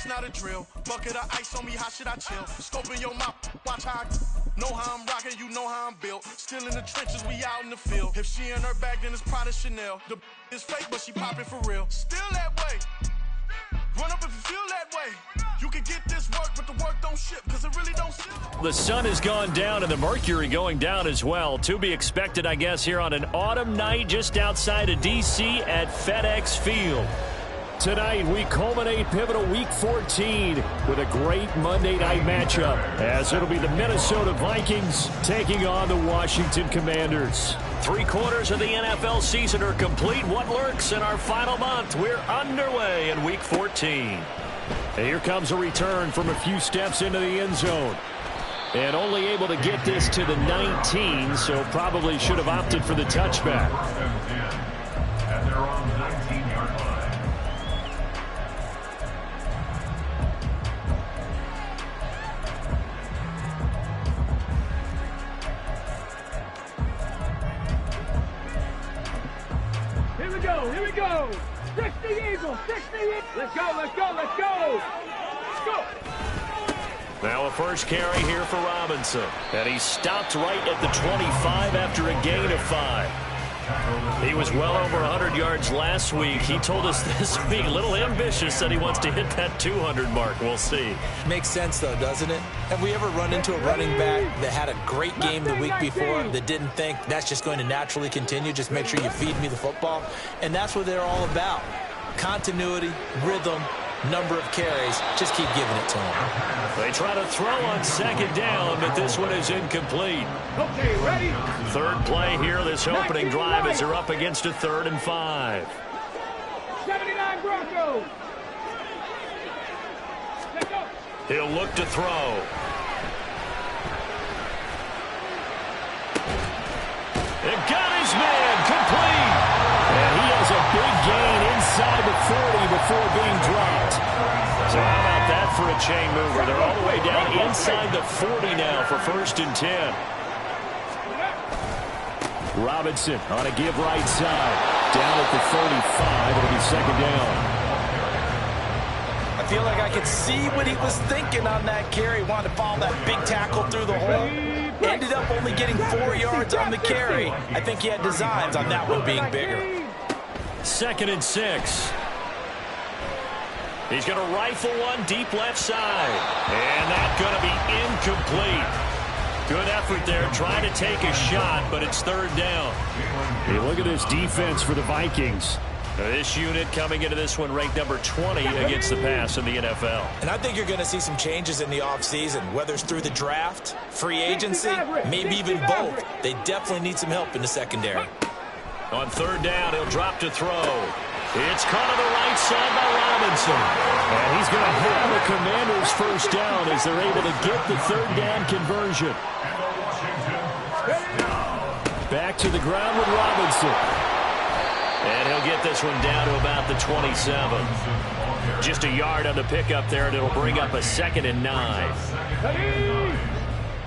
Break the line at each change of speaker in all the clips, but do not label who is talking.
it's not a drill. Bucket of ice on me, how should I chill? Scope in your mouth, watch how I know how I'm rocking, you know how I'm built. Still in the trenches, we out in the field. If she in her bag, then it's Prada Chanel. The is fake, but she popping for real. Still that way. Run up if you feel that way. You can get this work, but the work don't ship, because it really don't ship.
The sun has gone down and the mercury going down as well. To be expected, I guess, here on an autumn night just outside of D.C. at FedEx Field. Tonight, we culminate pivotal Week 14 with a great Monday night matchup, as it'll be the Minnesota Vikings taking on the Washington Commanders. 3/4 of the NFL season are complete. What lurks in our final month? We're underway in Week 14. And here comes a return from a few steps into the end zone. And only able to get this to the 19, so probably should have opted for the touchback.
And they're on the 19-yard line.
Here we go. 60 Eagles, 60 Eagles. Let's go. Go.
Now a first carry here for Robinson. And he stopped right at the 25 after a gain of 5. He was well over 100 yards last week. He told us this week, a little ambitious, that he wants to hit that 200 mark. We'll see.
Makes sense, though, doesn't it? Have we ever run into a running back that had a great game the week before that didn't think that's just going to naturally continue? Just make sure you feed me the football. And that's what they're all about. Continuity, rhythm, number of carries. Just keep giving it to them.
They try to throw on second down, but this one is incomplete.
Okay, ready?
Third play here, this opening drive, as they're up against a 3rd and 5.
79 Broncos. Let's go.
He'll look to throw. It got his man, complete. And he has a big gain inside the 40 before being dropped. So how about that for a chain mover? They're all the way down inside the 40 now for 1st and 10. Robinson on a give right side. Down at the 35. It'll be 2nd down.
I feel like I could see what he was thinking on that carry. Wanted to follow that big tackle through the hole. Ended up only getting 4 yards on the carry. I think he had designs on that one being bigger.
2nd and 6. He's going to rifle one deep left side. And that's going to be incomplete. Good effort there, trying to take a shot, but it's 3rd down.
Hey, look at this defense for the Vikings.
This unit coming into this one ranked number 20 against the pass in the NFL.
And I think you're going to see some changes in the offseason, whether it's through the draft, free agency, maybe even both. They definitely need some help in the secondary.
On 3rd down, he'll drop to throw. It's caught on the right side by Robinson.
And he's going to have the Commanders' 1st down as they're able to get the 3rd down conversion. Back to the ground with Robinson.
And he'll get this one down to about the 27. Just a yard on the pickup there, and it'll bring up a 2nd and 9.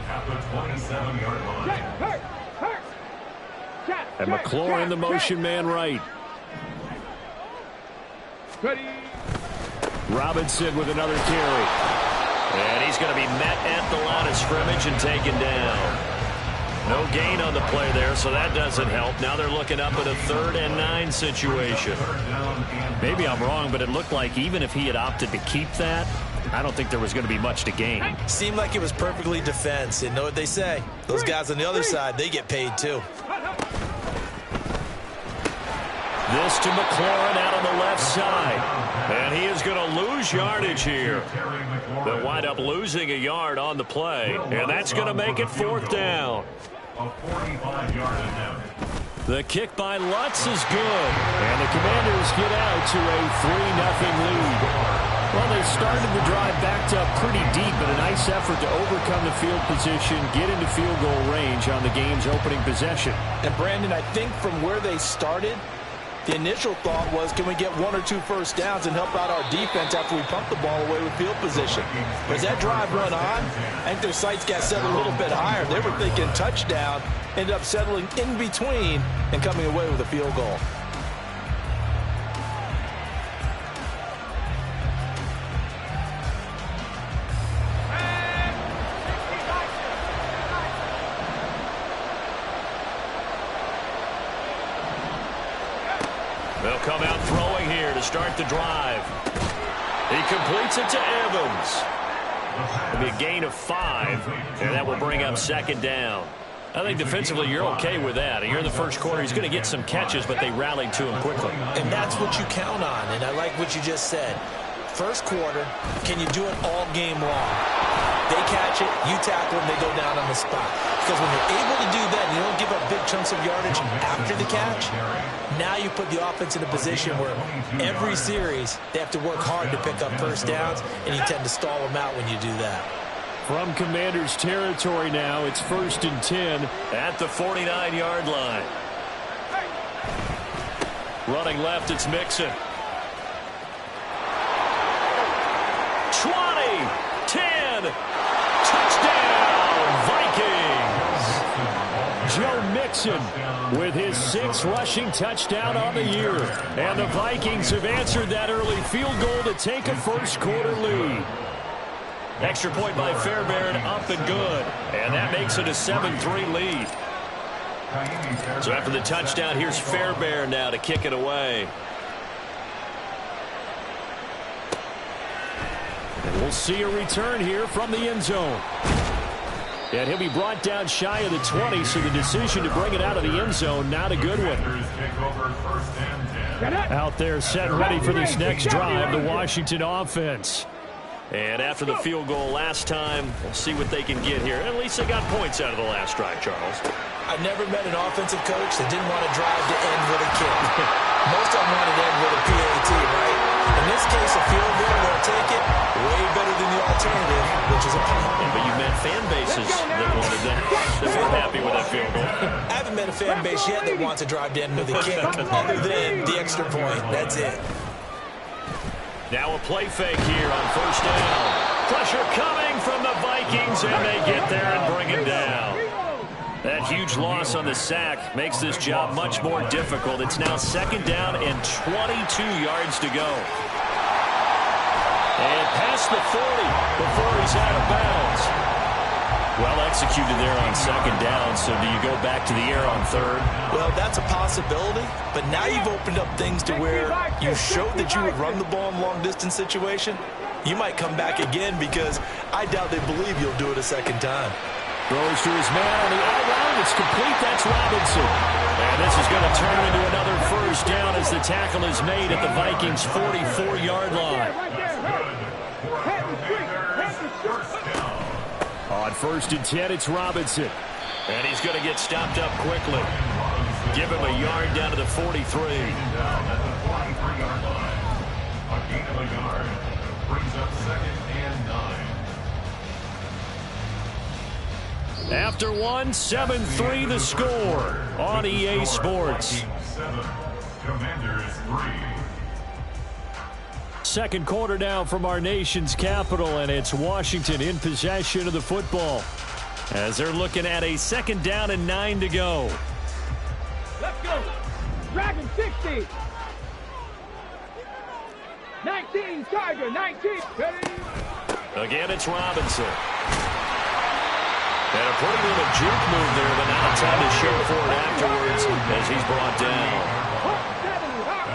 At the 27-yard line.
And McLaurin, the motion man right. Robinson with another carry.
And he's going to be met at the line of scrimmage and taken down. No gain on the play there, so that doesn't help. Now they're looking up at a 3rd and 9 situation.
Maybe I'm wrong, but it looked like even if he had opted to keep that, I don't think there was going to be much to gain.
Seemed like it was perfectly defense. And know what they say? Those guys on the other side, they get paid too.
This to McLaurin out on the left side. And he is going to lose yardage here. They'll wind up losing a yard on the play. And that's going to make it 4th down.
A 45-yard attempt.
The kick by Lutz is good.
And the Commanders get out to a 3-0 lead. Well, they started the drive backed up pretty deep, but a nice effort to overcome the field position, get into field goal range on the game's opening possession.
And, Brandon, I think from where they started, the initial thought was, can we get 1 or 2 first downs and help out our defense after we pump the ball away with field position? But as that drive run on, I think their sights got set a little bit higher. They were thinking touchdown, ended up settling in between and coming away with a field goal.
out throwing here to start the drive. He completes it to Evans. It'll be a gain of 5, and that will bring up second down. I think defensively you're okay with that. Here in the first quarter, he's going to get some catches, but they rallied to him quickly.
And that's what you count on, and I like what you just said. First quarter, can you do it all game long? They catch it, you tackle them, they go down on the spot. Because when you're able to do that, you don't give up big chunks of yardage after the catch, now you put the offense in a position where every series they have to work hard to pick up first downs, and you tend to stall them out when you do that.
From Commanders territory now, it's 1st and 10 at the 49-yard line. Running left, it's Mixon. 20, 10, touchdown, Vikings. Joe Mixon with his 6th rushing touchdown on the year. And the Vikings have answered that early field goal to take a first quarter lead. Extra point by Fairbairn, up and good. And that makes it a 7-3 lead. So after the touchdown, here's Fairbairn now to kick it away. And we'll see a return here from the end zone. And he'll be brought down shy of the 20, so the decision to bring it out of the end zone, not a good one. Out there set ready for this next drive, the Washington offense. And after the field goal last time, we'll see what they can get here. At least they got points out of the last drive, Charles.
I've never met an offensive coach that didn't want to drive to end with a kick. Most of them wanted to end with a PAT, right? In this case, a field goal, they'll take it. Way better than the alternative, which is a punt.
Yeah, but you met fan bases that wanted that. That were happy with that field goal.
I haven't met a fan base yet that wants to drive to end with a kick, other than the extra point. That's it.
Now a play fake here on first down. Pressure coming from the Vikings, and they get there and bring it down. That huge loss on the sack makes this job much more difficult. It's now second down and 22 yards to go. And past the 40 before he's out of bounds. Well executed there on second down, so do you go back to the air on third?
Well, that's a possibility, but now you've opened up things to where you showed that you would run the ball in long-distance situation. You might come back again because I doubt they believe you'll do it a second time.
Throws to his man on the out-round. It's complete. That's Robinson. And this is going to turn into another first down as the tackle is made at the Vikings' 44-yard line. On 1st and 10, it's Robinson. And he's going to get stopped up quickly. Give him a yard down to the 43.
A gain of a yard brings up 2nd and 9.
After 1, 7-3 the score on EA Sports.
7, Commanders 3.
Second quarter now from our nation's capital, and it's Washington in possession of the football as they're looking at a second down and 9 to go.
Let's go. Dragon 60. 19, Tiger, 19. Ready?
Again, it's Robinson. And a pretty little juke move there, but not time to show for it afterwards as he's brought down.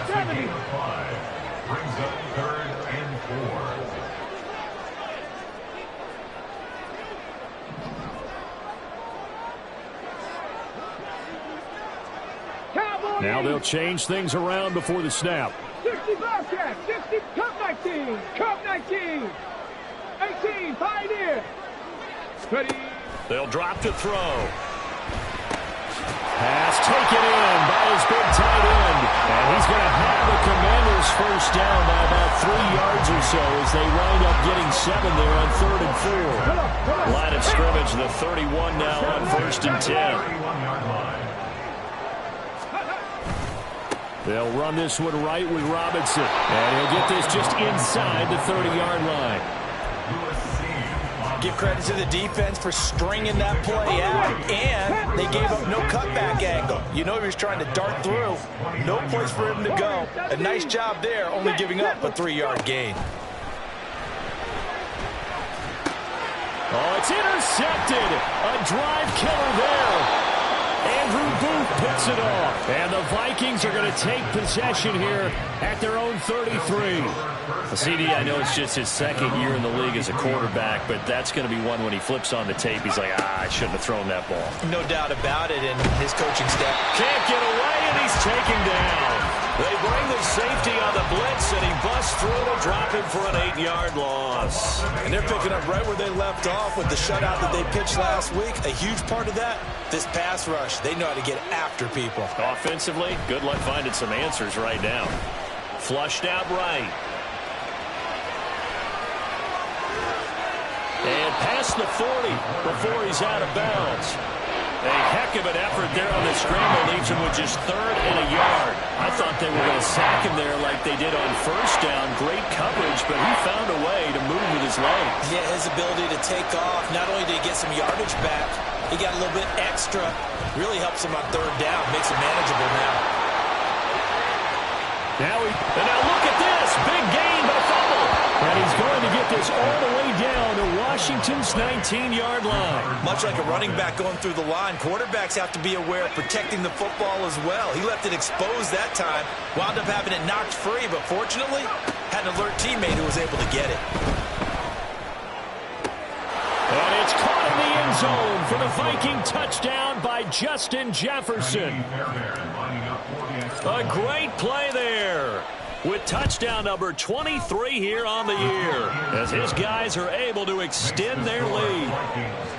70.
Brings up 3rd and 4.
Cowboy.
Now they'll change things around before the snap.
60 Bobcat, 60 Cup 19, Cup 19, 18 Pioneer. Ready?
They'll drop to throw. Pass taken in by his big tight end. And he's going to have the Commanders first down by about 3 yards or so as they wind up getting 7 there on 3rd and 4. Line of scrimmage, the 31 now on 1st and 10.
31-yard line.
They'll run this one right with Robinson. And he'll get this just inside the 30-yard line.
Give credit to the defense for stringing that play out, and they gave up no cutback angle. You know he was trying to dart through. No place for him to go. A nice job there, only giving up a 3-yard gain.
Oh, it's intercepted. A drive killer there. Andrew Booth picks it off. And the Vikings are going to take possession here at their own 33. CD, I know it's just his second year in the league as a quarterback, but that's going to be one when he flips on the tape. He's like, I shouldn't have thrown that ball.
No doubt about it, and his coaching staff
can't get away, and he's taken down. They bring the safety on the blitz, and he busts through to drop him for an 8-yard loss.
And they're picking up right where they left off with the shutout that they pitched last week. A huge part of that, this pass rush. They know how to get after people.
Offensively, good luck finding some answers right now. Flushed out right. And past the 40 before he's out of bounds. A heck of an effort there on the scramble leaves him with just 3rd and a yard. I thought they were going to sack him there like they did on 1st down. Great coverage, but he found a way to move with his legs.
Yeah, his ability to take off. Not only did he get some yardage back, he got a little bit extra. Really helps him on 3rd down. Makes it manageable now.
And now look at this. Big gain, but a fumble. And he's going to get this all the way down to Washington's 19-yard line.
Much like a running back going through the line, quarterbacks have to be aware of protecting the football as well. He left it exposed that time, wound up having it knocked free, but fortunately, had an alert teammate who was able to get it.
And it's caught in the end zone for the Viking touchdown by Justin Jefferson. A great play there with touchdown number 23 here on the year as his guys are able to extend their lead.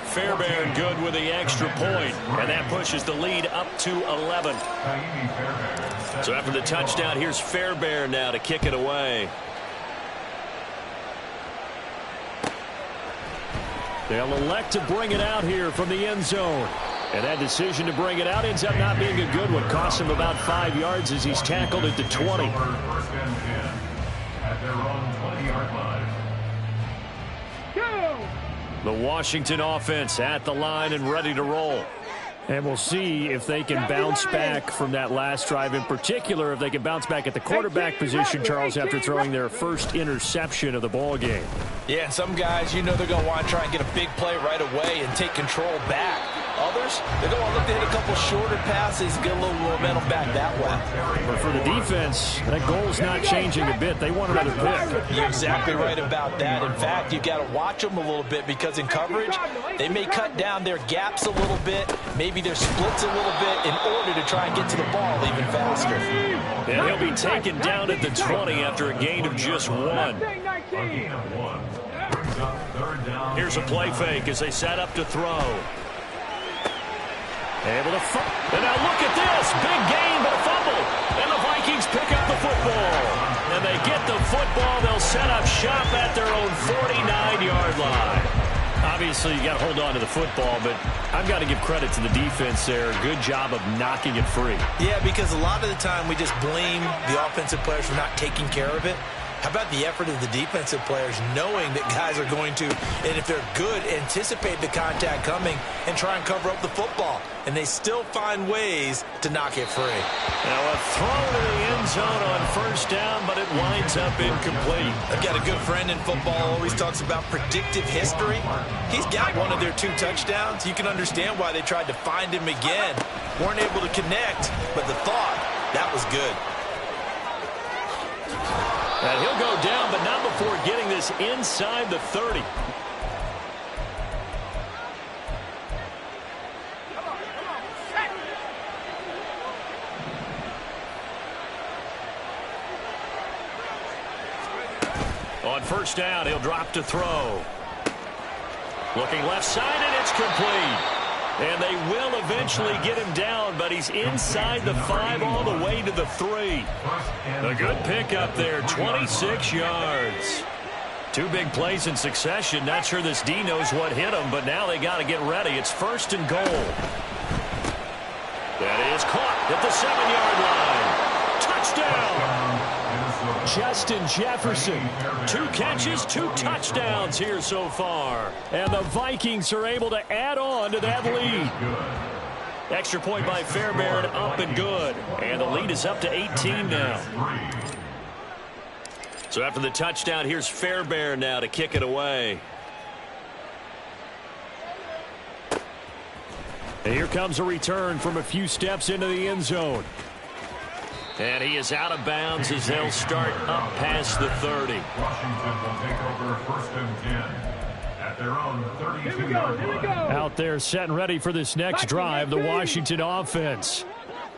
Fairbairn good with the extra point, and that pushes the lead up to 11. So after the touchdown, here's Fairbairn now to kick it away. They'll elect to bring it out here from the end zone. And that decision to bring it out ends up not being a good one. Costs him about 5 yards as he's tackled at the 20. The Washington offense at the line and ready to roll. And we'll see if they can bounce back from that last drive, in particular if they can bounce back at the quarterback position, Charles, after throwing their first interception of the ball game.
Yeah, and some guys, you know they're going to want to try and get a big play right away and take control back. Others, they're going to want to look to hit a couple shorter passes and get a little momentum back that way.
But for the defense, that goal's not changing a bit. They want another pick.
You're exactly right about that. In fact, you've got to watch them a little bit because in coverage, they may cut down their gaps a little bit, maybe their splits a little bit in order to try and get to the ball even faster.
And he'll be taken down at the 20 after a gain of just 1. Here's a play fake as they set up to throw. Able to and now look at this. Big gain, but a fumble. And the Vikings pick up the football. And they get the football. They'll set up shop at their own 49-yard line. Obviously, you got to hold on to the football, but I've got to give credit to the defense there. Good job of knocking it free.
Yeah, because a lot of the time we just blame the offensive players for not taking care of it. How about the effort of the defensive players knowing that guys are going to, and if they're good, anticipate the contact coming and try and cover up the football. And they still find ways to knock it free.
Now a throw to the end zone on 1st down, but it winds up incomplete.
I've got a good friend in football, always talks about predictive history. He's got one of their 2 touchdowns. You can understand why they tried to find him again. Weren't able to connect, but the thought, that was good.
And he'll go down, but not before getting this inside the 30. On 1st down, he'll drop to throw. Looking left side, and it's complete. And they will eventually get him down, but he's inside the 5 all the way to the 3. A good pickup there, 26 yards. 2 big plays in succession. Not sure this D knows what hit him, but now they got to get ready. It's 1st and goal. That is caught at the 7-yard line. Touchdown! Justin Jefferson, 2 catches, 2 touchdowns here so far. And the Vikings are able to add on to that lead. Extra point by Fairbairn, up and good. And the lead is up to 18 now. So after the touchdown, here's Fairbairn now to kick it away. And here comes a return from a few steps into the end zone. And he is out of bounds as they'll start up past the 30.
Washington will take over 1st and 10 at their own 32-yard line.
Out there set and ready for this next drive, the Washington offense.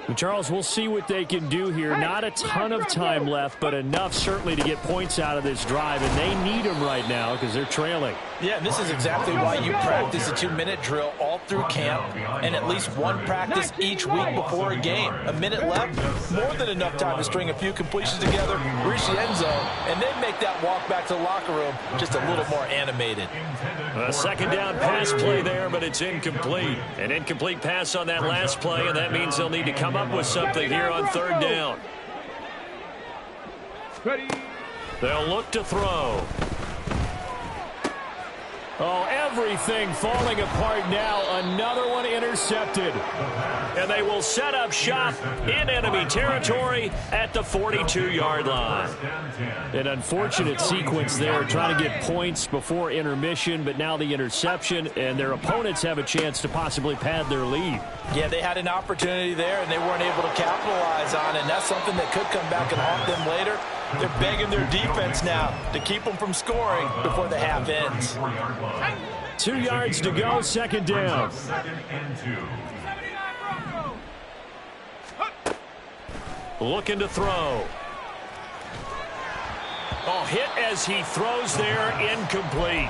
And Charles, we'll see what they can do here. Not a ton of time left, but enough certainly to get points out of this drive, and they need them right now because they're trailing.
Yeah, and this is exactly why you practice a 2-minute drill all through camp and at least one practice each week before a game. A minute left, more than enough time to string a few completions together, reach the end zone, and then make that walk back to the locker room just a little more animated.
A second down pass play there, but it's incomplete. An incomplete pass on that last play, and that means they'll need to come up with something here on 3rd down. They'll look to throw. Oh, everything falling apart now. Another one intercepted. And they will set up shop in enemy territory at the 42-yard line. An unfortunate sequence there, trying to get points before intermission, but now the interception, and their opponents have a chance to possibly pad their lead.
Yeah, they had an opportunity there, and they weren't able to capitalize on it, and that's something that could come back and haunt them later. They're begging their defense now to keep them from scoring before the half ends.
2 yards to go, 2nd down.
2nd and 2.
Looking to throw. Oh, hit as he throws there, incomplete.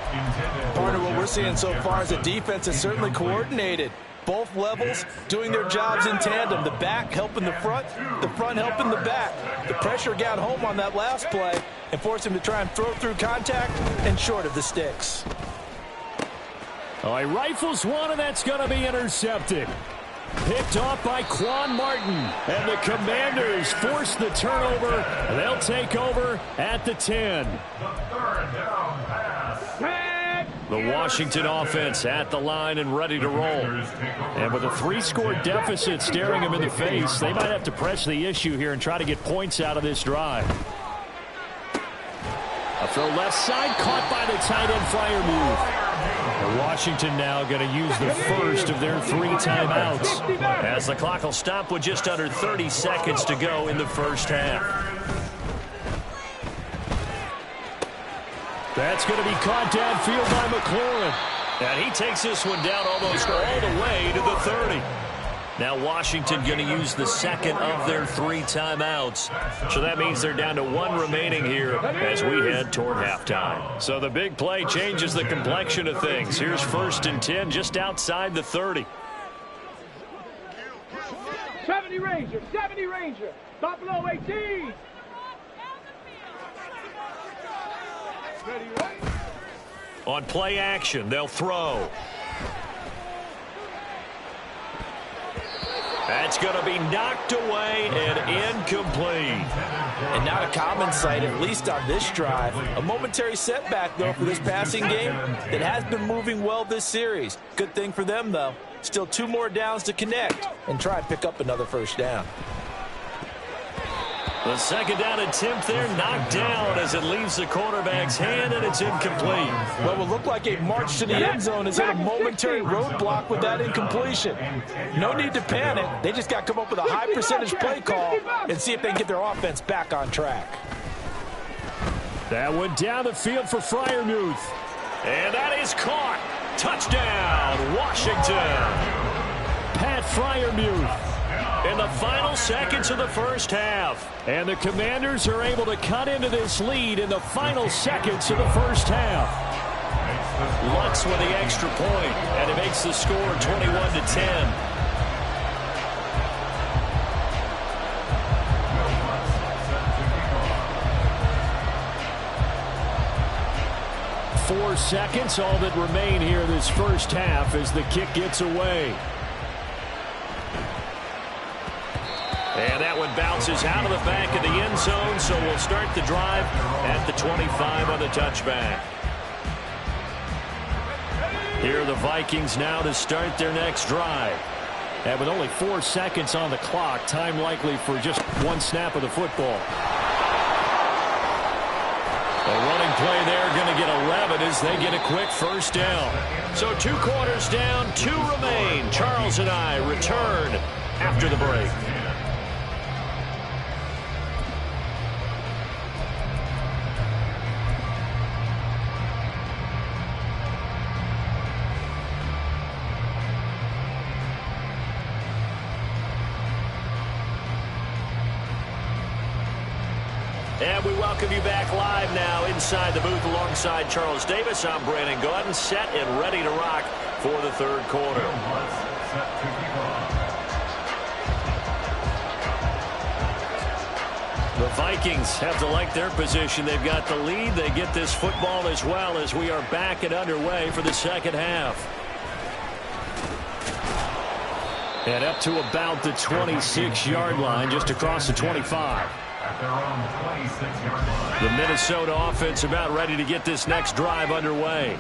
Part of what we're seeing so far is the defense is certainly coordinated. Both levels doing their jobs in tandem. The back helping the front helping the back. The pressure got home on that last play and forced him to try and throw through contact and short of the sticks.
Oh, he rifles one, and that's going to be intercepted. Picked off by Quan Martin. And the Commanders force the turnover. They'll take over at the 10.
The 3rd down pass.
The Washington offense at the line and ready to roll. And with a 3-score deficit staring them in the face, they might have to press the issue here and try to get points out of this drive. A throw left side, caught by the tight end Freiermuth. Washington now going to use the first of their 3 timeouts, as the clock will stop with just under 30 seconds to go in the first half. That's going to be caught downfield by McLaurin. And he takes this one down almost all the way to the 30. Now Washington going to use the second of their 3 timeouts. So that means they're down to 1 remaining here as we head toward halftime. So the big play changes the complexion of things. Here's 1st and 10 just outside the 30.
70 Ranger, 70 Ranger. Buffalo 18. Ready, right?
On play action, they'll throw. That's going to be knocked away and incomplete.
And not a common sight, at least on this drive. A momentary setback, though, for this passing game that has been moving well this series. Good thing for them, though. Still 2 more downs to connect and try and pick up another 1st down.
The 2nd down attempt there knocked down as it leaves the quarterback's hand, and it's incomplete.
What will look like a march to the end zone is hit a momentary roadblock with that incompletion. No need to panic. They just got to come up with a high percentage play call and see if they can get their offense back on track.
That went down the field for Freiermuth. And that is caught. Touchdown, Washington. Pat Freiermuth. In the final seconds of the first half. And the Commanders are able to cut into this lead in the final seconds of the first half. Lutz with the extra point, and it makes the score 21-10. Four seconds, all that remain here this first half as the kick gets away. And that one bounces out of the back of the end zone, so we'll start the drive at the 25 on the touchback. Here are the Vikings now to start their next drive. And with only 4 seconds on the clock, time likely for just 1 snap of the football. The running play there going to get 11 as as they get a quick first down. So 2 quarters down, 2 remain. Charles and I return after the break. And we welcome you back live now inside the booth alongside Charles Davis. I'm Brandon Gaudin, set and ready to rock for the third quarter. The Vikings have to like their position. They've got the lead. They get this football as well as we are back and underway for the second half. And up to about the 26-yard line, just across the 25.
At their own 26-yard line.
The Minnesota offense about ready to get this next drive underway.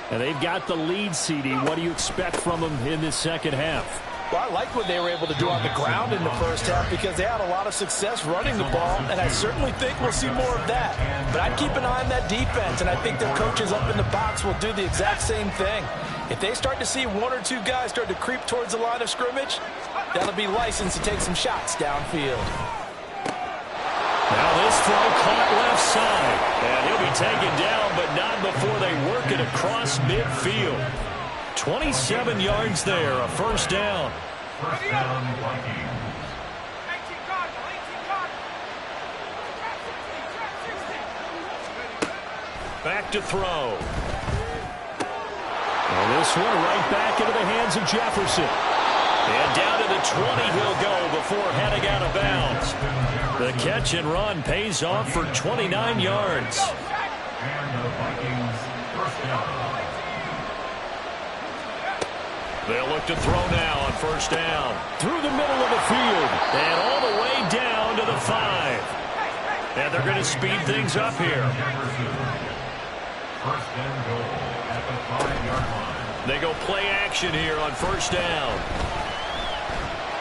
And they've got the lead, CD. What do you expect from them in this second half?
Well, I like what they were able to do on the ground in the first half because they had a lot of success running the ball, and I certainly think we'll see more of that. But I'd keep an eye on that defense, and I think their coaches up in the box will do the exact same thing. If they start to see 1 or 2 guys start to creep towards the line of scrimmage, that'll be licensed to take some shots downfield.
Now this throw caught left side. And he'll be taken down, but not before they work it across midfield. 27 yards there, a first down.
First down, Vikings.
Back to throw. And this one right back into the hands of Jefferson. And down to the 20 he'll go before heading out of bounds. The catch and run pays off for 29 yards.
And the Vikings first down.
They'll look to throw now on first down. Through the middle of the field. And all the way down to the 5. And they're going to speed things up here.
First and goal at the 5-yard line.
They go play action here on first down.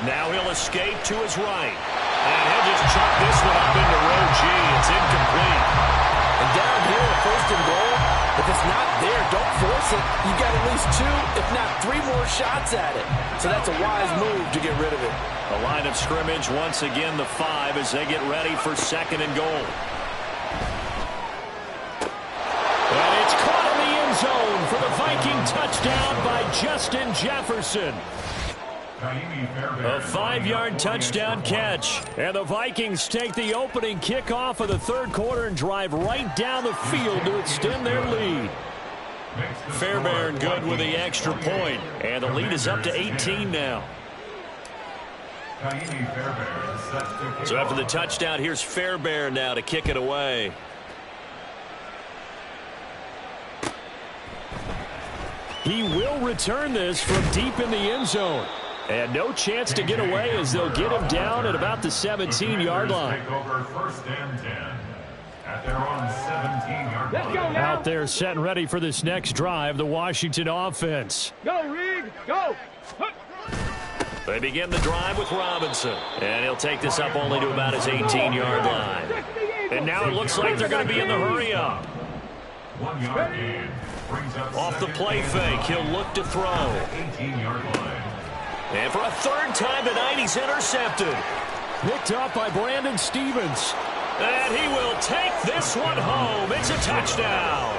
Now he'll escape to his right. And he'll just chuck this one up into row G. It's incomplete.
And down here, first and goal, if it's not there, don't force it. You got at least 2, if not 3 more shots at it. So that's a wise move to get rid of it.
A line of scrimmage, once again the 5 as they get ready for second and goal. And it's caught in the end zone for the Viking touchdown by Justin Jefferson. A 5-yard touchdown catch. And the Vikings take the opening kickoff of the third quarter and drive right down the field to extend their lead. Fairbairn good with the extra point. And the lead is up to 18 now. So after the touchdown, here's Fairbairn now to kick it away. He will return this from deep in the end zone. And no chance to get away as they'll get him down at about the 17-yard line.
First and 10 at their own 17-yard line.
Out there set and ready for this next drive, the Washington offense.
Go, Reed, go.
They begin the drive with Robinson. And he'll take this up only to about his 18-yard line. And now it looks like they're going to be in the hurry-up.
1-yard gain brings up
Off the play fake, he'll look to throw.
18-yard line.
And for a third time tonight, he's intercepted. Picked up by Brandon Stevens. And he will take this one home. It's a touchdown.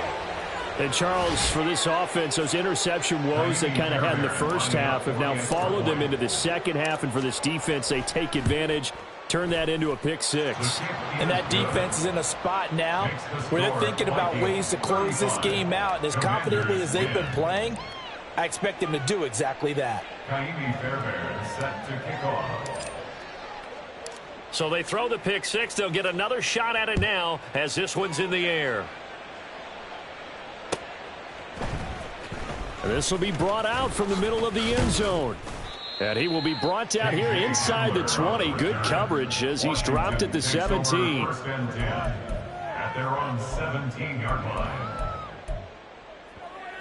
And Charles, for this offense, those interception woes they kind of had in the first half have now followed them into the second half. And for this defense, they take advantage, turn that into a pick 6.
And that defense is in a spot now where they're thinking about ways to close this game out. And as confidently as they've been playing, I expect them to do exactly that.
Fairbairn set to kick off.
So they throw the pick 6. They'll get another shot at it now as this one's in the air. And this will be brought out from the middle of the end zone. And he will be brought down here inside the 20. Good coverage as he's dropped at the 17.
First and 10 at their own 17-yard line.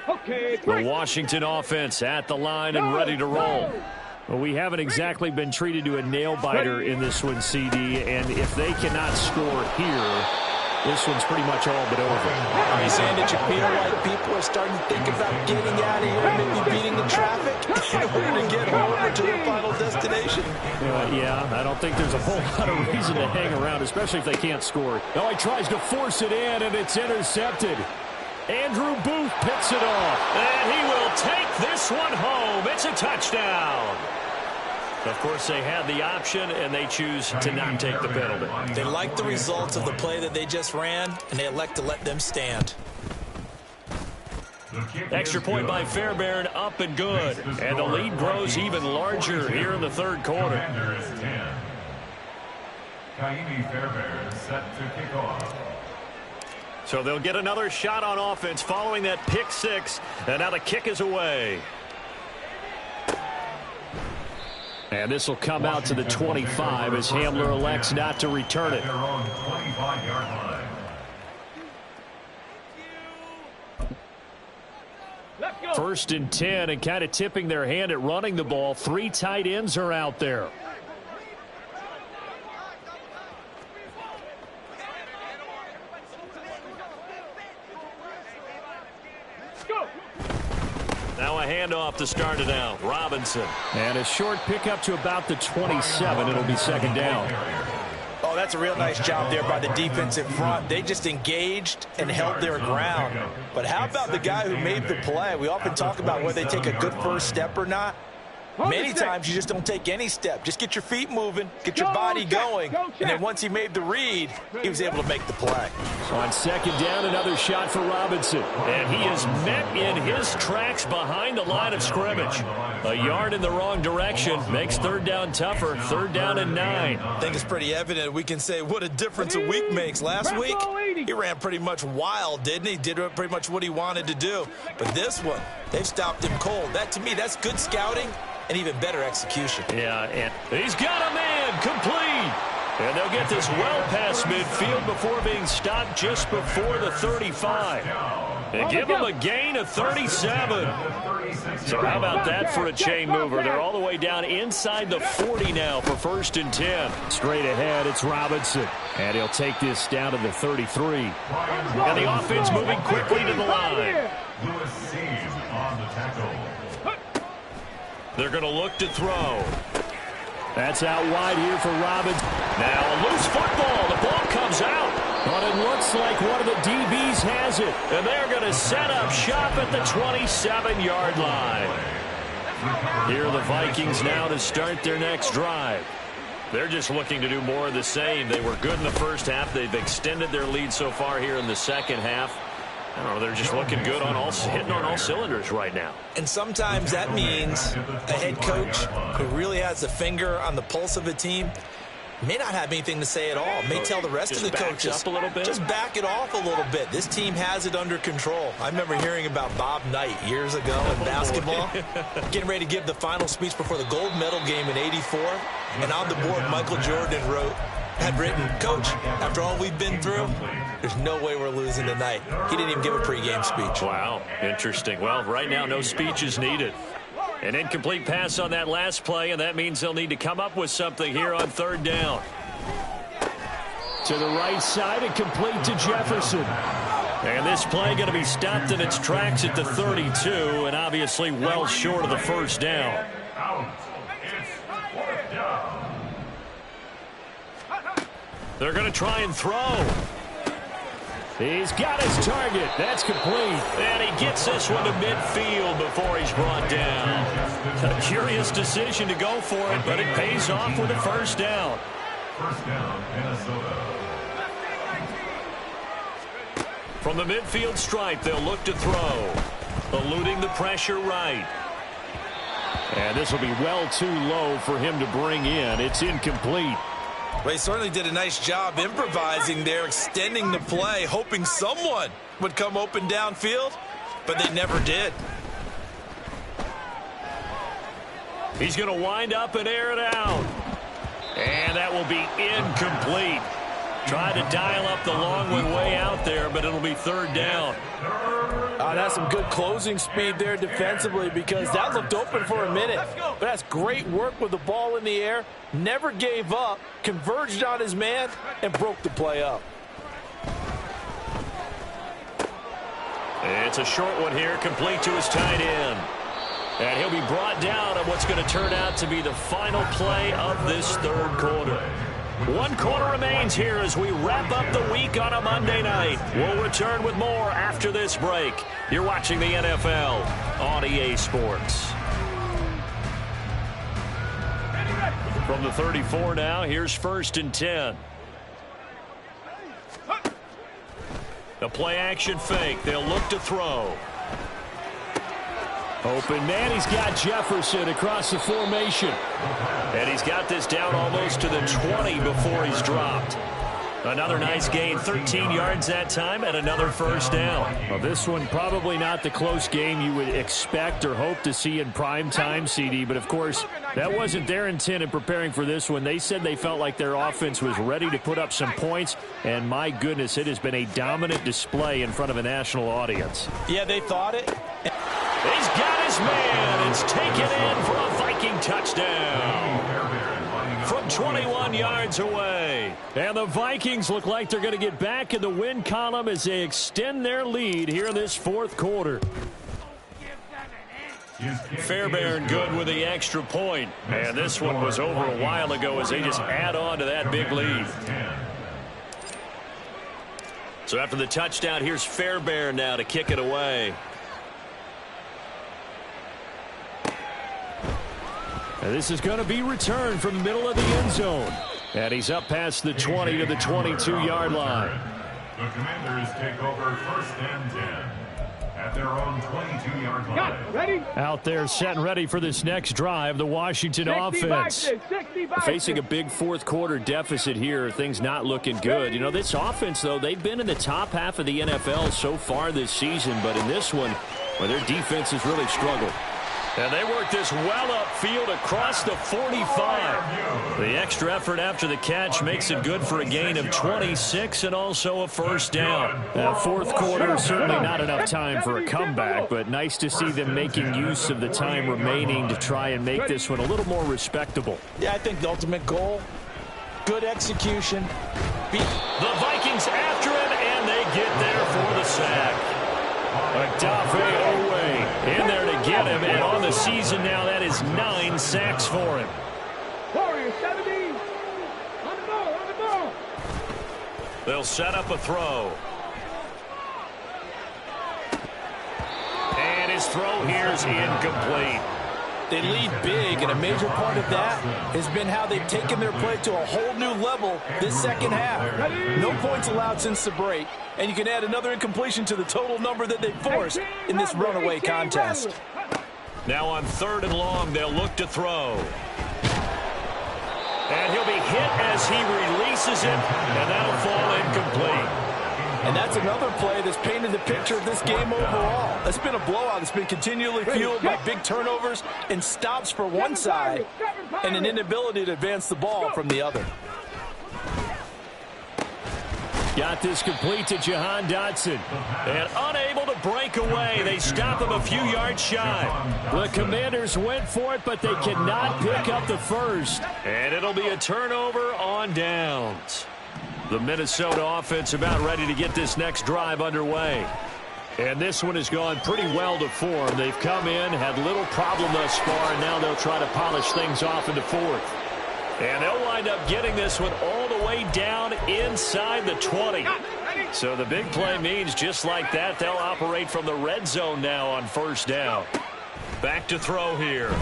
Okay,
The Washington offense at the line and ready to roll. Well, we haven't exactly been treated to a nail-biter in this one, CD, and if they cannot score here,
this one's pretty much all but over.
Are you saying that you feel like people are starting to think about getting out of here, maybe beating the traffic in order to get home or to their final destination?
Yeah, I don't think there's a whole lot of reason to hang around, especially if they can't score. Now he tries to force it in, and it's intercepted. Andrew Booth picks it off.
And he will take this one home. It's a touchdown. Of course, they had the option, and they choose to not take the penalty.
They like the results of the play that they just ran, and they elect to let them stand.
Extra point by Fairbairn, up and good. And the lead grows even larger here in the third quarter.
Kaimi Fairbairn set to kick off.
So they'll get another shot on offense following that pick six. And now the kick is away.
And this will come out to the 25 as Hamler elects not to return it.
Their own 25-yard line.
First and 10, and kind of tipping their hand at running the ball. 3 tight ends are out there.
Now a handoff to start it out. Robinson.
And a short pickup to about the 27. It'll be second down.
Oh, that's a real nice job there by the defensive front. They just engaged and held their ground. But how about the guy who made the play? We often talk about whether they take a good first step or not. Many times you just don't take any step. Just get your feet moving, get your body going, and then once he made the read, he was able to make the play.
On second down, another shot for Robinson.
And he is met in his tracks behind the line of scrimmage. A yard in the wrong direction makes third down tougher. Third down and 9.
I think it's pretty evident. We can say what a difference a week makes. Last week, he ran pretty much wild, didn't he? Did pretty much what he wanted to do. But this one, they've stopped him cold. That, to me, that's good scouting and even better execution.
Yeah, and he's got a man complete. And they'll get this well past midfield before being stopped just before the 35. They give him a gain of 37. So how about that for a chain mover? They're all the way down inside the 40 now for first and 10.
Straight ahead, it's Robinson. And he'll take this down to the 33.
And the offense moving quickly to the line.
Lewis Seed on the tackle.
They're going to look to throw.
That's out wide here for Robinson.
Now a loose football. The ball comes out.
But it looks like one of the DBs has it.
And they're going to set up shop at the 27-yard line. Here are the Vikings now to start their next drive. They're just looking to do more of the same. They were good in the first half. They've extended their lead so far here in the second half. I don't know, they're just looking good on hitting on all cylinders right now.
And sometimes that means a head coach who really has a finger on the pulse of a team may not have anything to say at all. May tell the rest of the coaches,
up a little bit.
Just back it off a little bit. This team has it under control. I remember hearing about Bob Knight years ago in basketball, getting ready to give the final speech before the gold medal game in '84. And on the board, Michael Jordan had written, "Coach, after all we've been through, there's no way we're losing tonight." He didn't even give a pregame speech.
Wow, interesting. Well, right now, no speech is needed. An incomplete pass on that last play, and that means they'll need to come up with something here on third down.
To the right side and complete to Jefferson.
And this play going to be stopped in its tracks at the 32, and obviously well short of the first down.
Out. It's fourth down.
They're going to try and throw.
He's got his target. That's complete.
And he gets this one to midfield before he's brought down. A curious decision to go for it, but it pays off with a first down.
First down, Minnesota.
From the midfield stripe, they'll look to throw. Eluding the pressure right.
And this will be well too low for him to bring in. It's incomplete.
Well, he certainly did a nice job improvising there, extending the play, hoping someone would come open downfield, but they never did.
He's going to wind up and air it out. And that will be incomplete. Tried to dial up the long one way out there, but it'll be third down.
That's some good closing speed there defensively, because that looked open for a minute. But that's great work with the ball in the air. Never gave up, converged on his man, and broke the play up.
It's a short one here, complete to his tight end. And he'll be brought down on what's going to turn out to be the final play of this third quarter. 1 quarter remains here as we wrap up the week on a Monday night. We'll return with more after this break. You're watching the NFL on EA Sports. From the 34 now, here's 1st and 10. The play action fake. They'll look to throw.
Open man, he's got Jefferson across the formation.
And he's got this down almost to the 20 before he's dropped. Another nice gain, 13 yards that time, and another first down.
Well, this one probably not the close game you would expect or hope to see in prime time, CD. But, of course, that wasn't their intent in preparing for this one. They said they felt like their offense was ready to put up some points. And, my goodness, it has been a dominant display in front of a national audience.
Yeah, they thought it.
He's got his man. It's taken in for a Viking touchdown from 21 yards away.
And the Vikings look like they're going to get back in the win column as they extend their lead here in this 4th quarter.
Fairbairn good with the extra point. And this one was over a while ago as they just add on to that big lead. So after the touchdown, here's Fairbairn now to kick it away.
And this is going to be returned from the middle of the end zone. And he's up past the 20 to the 22-yard line.
The Commanders take over 1st and 10 at their own 22-yard line.
Ready?
Out there set and ready for this next drive, the Washington offense. Facing a big 4th quarter deficit here, things not looking good. You know, this offense, though, they've been in the top half of the NFL so far this season. But in this one, well, their defense has really struggled.
And they work this well upfield across the 45. The extra effort after the catch makes it good for a gain of 26 and also a first down.
4th quarter, certainly not enough time for a comeback, but nice to see them making use of the time remaining to try and make this one a little more respectable.
Yeah, I think the ultimate goal, good execution.
The Vikings after him, and they get there for the sack.
Adafe Owe in there to get him, and on the season now, that is 9 sacks for him.
Warriors 17. On the ball.
They'll set up a throw. And his throw here is incomplete.
They lead big, and a major part of that has been how they've taken their play to a whole new level this second half. No points allowed since the break, and you can add another incompletion to the total number that they forced in this runaway contest.
Now on 3rd and long, they'll look to throw. And he'll be hit as he releases it, and that'll fall incomplete.
And that's another play that's painted the picture of this game overall. It's been a blowout. It's been continually fueled by big turnovers and stops for one side and an inability to advance the ball from the other.
Got this complete to Jahan Dotson.
And unable to break away. They stop him a few yards shy.
The Commanders went for it, but they cannot pick up the first.
And it'll be a turnover on downs. The Minnesota offense about ready to get this next drive underway. And this one has gone pretty well to form. They've come in, had little problem thus far, and now they'll try to polish things off into 4th. And they'll wind up getting this one all the way down inside the 20. So the big play means just like that, they'll operate from the red zone now on first down. Back to throw here.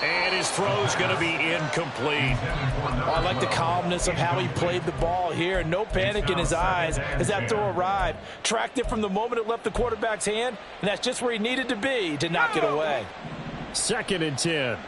And his throw's going to be incomplete.
Oh, I like the calmness of how he played the ball here. No panic in his eyes as that throw arrived. Tracked it from the moment it left the quarterback's hand, and that's just where he needed to be to knock it away.
2nd and 10.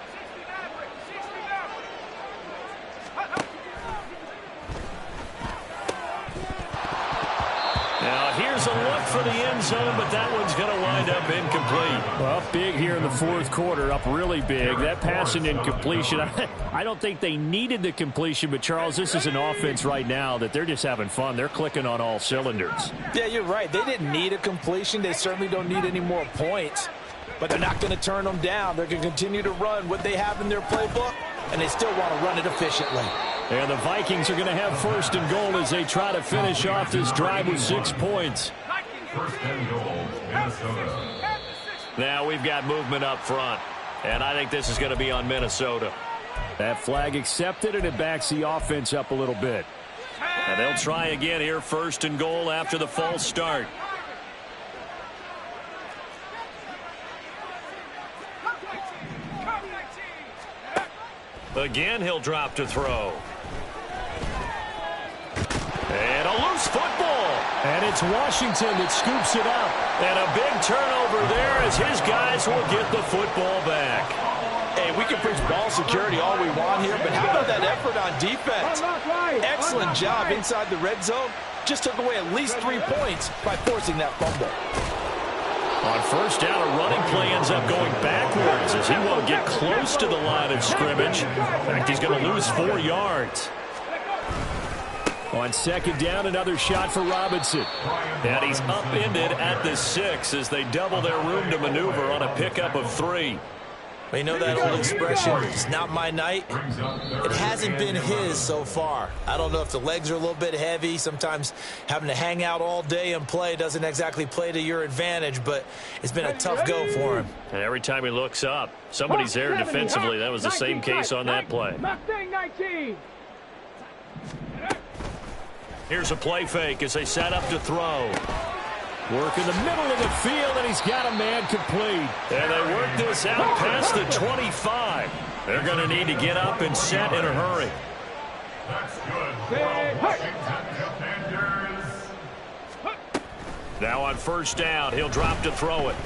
Now here's a look for the end zone, but that one's going to wind up incomplete.
Well, big here in the 4th quarter, up really big. That passing incompletion, I don't think they needed the completion, but Charles, this is an offense right now that they're just having fun. They're clicking on all cylinders.
Yeah, you're right. They didn't need a completion. They certainly don't need any more points, but they're not going to turn them down. They're going to continue to run what they have in their playbook, and they still want to run it efficiently.
And the Vikings are going to have first and goal as they try to finish off this drive with 6 points.
First and goal, Minnesota.
Now we've got movement up front, and I think this is going to be on Minnesota. That flag accepted, and it backs the offense up a little bit. And they'll try again here, first and goal after the false start. Again, he'll drop to throw. And a loose football. And it's Washington that scoops it up. And a big turnover there as his guys will get the football back.
Hey, we can preach ball security all we want here, but how about that effort on defense? Excellent job inside the red zone. Just took away at least 3 points by forcing that fumble.
On first down, a running play ends up going backwards as he won't get close to the line of scrimmage. In fact, he's going to lose 4 yards. On second down, another shot for Robinson. And he's upended at the 6 as they double their room to maneuver on a pickup of 3.
You know that old expression, it's not my night? It hasn't been his so far. I don't know if the legs are a little bit heavy. Sometimes having to hang out all day and play doesn't exactly play to your advantage, but it's been a tough go for him.
And every time he looks up, somebody's there defensively. That was the same case on that play. Here's a play fake as they set up to throw. Work in the middle of the field, and he's got a man complete. And they work this out past the 25. They're going to need to get up and set in a hurry.
That's good. Washington Commanders.
Now on first down, he'll drop to throw it.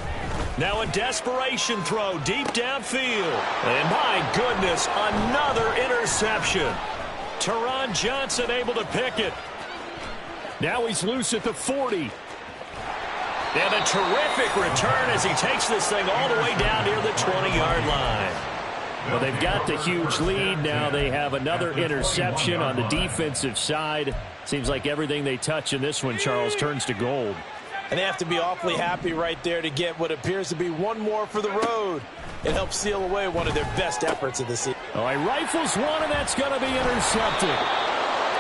Now a desperation throw deep downfield. And my goodness, another interception. Teron Johnson able to pick it. Now he's loose at the 40. And a terrific return as he takes this thing all the way down near the 20-yard line. Well, they've got the huge lead. Now they have another interception on the defensive side. Seems like everything they touch in this one, Charles, turns to gold.
And they have to be awfully happy right there to get what appears to be one more for the road. It helps seal away one of their best efforts of the season.
Oh, he rifles one, and that's going to be intercepted.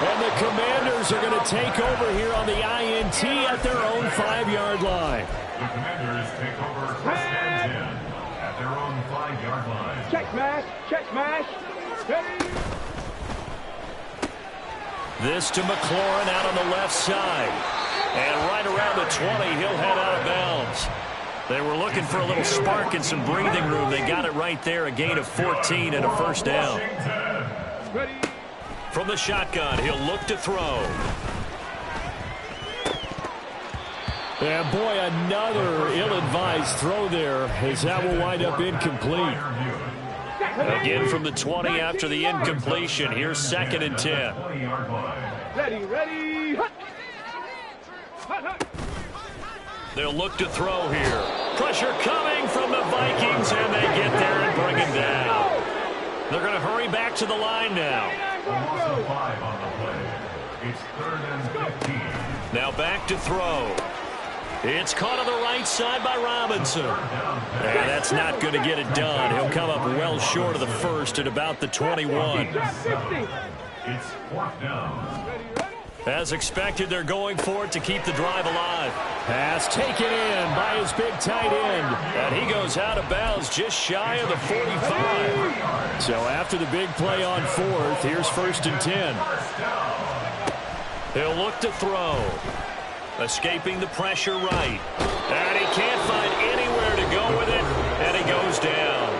And the Commanders are going to take over here on the INT at their own 5-yard line.
The Commanders take over first and 10 at their own 5-yard line.
Check smash. Ready.
This to McLaurin out on the left side. And right around the 20, he'll head out of bounds. They were looking for a little spark and some breathing room. They got it right there, a gain of 14 and a first down.
Ready.
From the shotgun, he'll look to throw. And boy, another ill-advised throw there as that will wind up incomplete. Again from the 20 after the incompletion. Here's second and 10.
Ready.
They'll look to throw here. Pressure coming from the Vikings, and they get there and bring him down. They're going to hurry back to the line now.
Almost 5 on the play. It's 3rd and 15.
Now back to throw. It's caught on the right side by Robinson. And that's not going to get it done. He'll come up well short of the first at about the 21.
It's 4th down.
As expected, they're going for it to keep the drive alive. Pass taken in by his big tight end. And he goes out of bounds just shy of the 45. So after the big play on 4th, here's 1st and 10. He'll look to throw. Escaping the pressure right. And he can't find anywhere to go with it. And he goes down.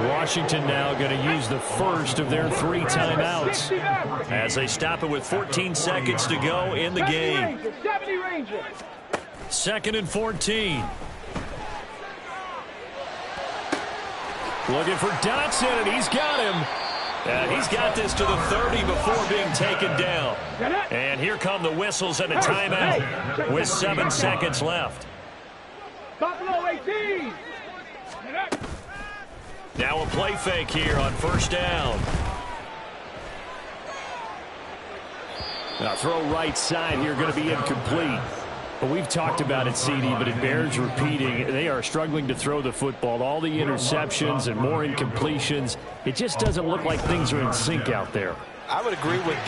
Washington now going to use the first of their 3 timeouts as they stop it with 14 seconds to go in the game. 2nd and 14. Looking for Dotson, and he's got him. And he's got this to the 30 before being taken down. And here come the whistles and a timeout with 7 seconds left.
Buffalo 18.
Now a play fake here on first down. Now throw right side here going to be incomplete. But we've talked about it, CD, but it bears repeating. They are struggling to throw the football. All the interceptions and more incompletions. It just doesn't look like things are in sync out there.
I would agree with that.